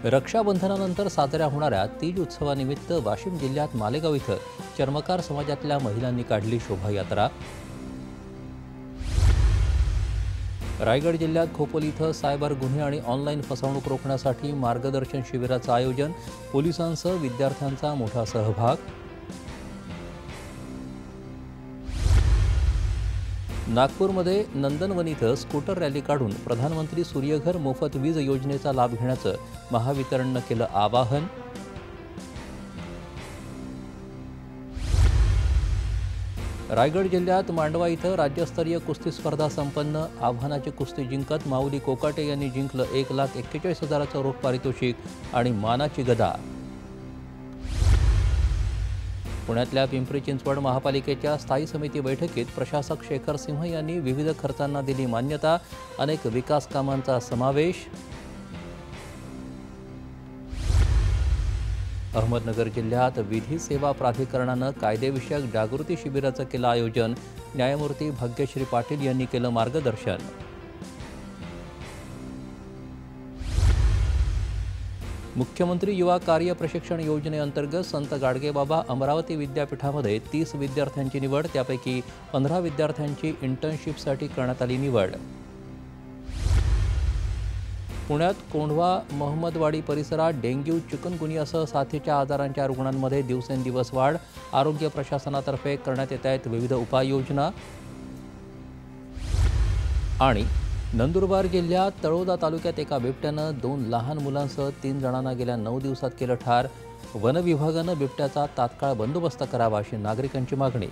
रक्षाबंधनानंतर साजऱ्या होणाऱ्या तीज उत्सवानिमित्त वाशिम जिल्ह्यात मालेगाव इथं चर्मकार समाजातल्या महिलांनी काढली शोभायात्रा। रायगड जिल्ह्यात खोपोली इथं सायबर गुन्हे आणि ऑनलाईन फसवणूक रोखण्यासाठी मार्गदर्शन शिबिराचं आयोजन, पोलिसांसह विद्यार्थ्यांचा मोठा सहभाग। नागपूरमध्ये नंदनवन इथं स्कूटर रॅली काढून प्रधानमंत्री सूर्यघर मोफत वीज योजनेचा लाभ घेण्याचं महावितरणनं केलं आवाहन। रायगड जिल्ह्यात मांडवा इथं राज्यस्तरीय कुस्ती स्पर्धा संपन्न, आव्हानाची कुस्ती जिंकत माऊली कोकाटे यांनी जिंकलं 1,41,000चं रोख पारितोषिक आणि मानाची गदा। पुण्यातल्या पिंपरी चिंचवड महापालिकेच्या स्थायी समिती बैठकीत प्रशासक शेखर सिंह यांनी विविध खर्चांना दिली मान्यता, अनेक विकास कामांचा समावेश। अहमदनगर जिल्ह्यात विधी सेवा प्राधिकरणानं कायदेविषयक जागृती शिबिराचं केलं आयोजन, न्यायमूर्ती भाग्यश्री पाटील यांनी केलं मार्गदर्शन। मुख्यमंत्री युवा कार्य प्रशिक्षण योजनेअंतर्गत संत गाडगेबाबा अमरावती विद्यापीठामध्ये 30 विद्यार्थ्यांची निवड, त्यापैकी 15 विद्यार्थ्यांची इंटर्नशिपसाठी करण्यात आली निवड। पुण्यात कोंढवा महमदवाडी परिसरात डेंग्यू, चिकनगुनियासह साथीच्या आजारांच्या रुग्णांमध्ये दिवसेंदिवस वाढ, आरोग्य प्रशासनातर्फे करण्यात येत आहेत विविध उपाययोजना। आणि नंदुरबार जिल्ह्यात तळोदा तालुक्यात एका बिबट्यानं 2 लहान मुलांसह 3 जणांना गेल्या 9 दिवसात केलं ठार। वन विभागानं बिबट्याचा तात्काळ बंदोबस्त करावा अशी नागरिकांची मागणी।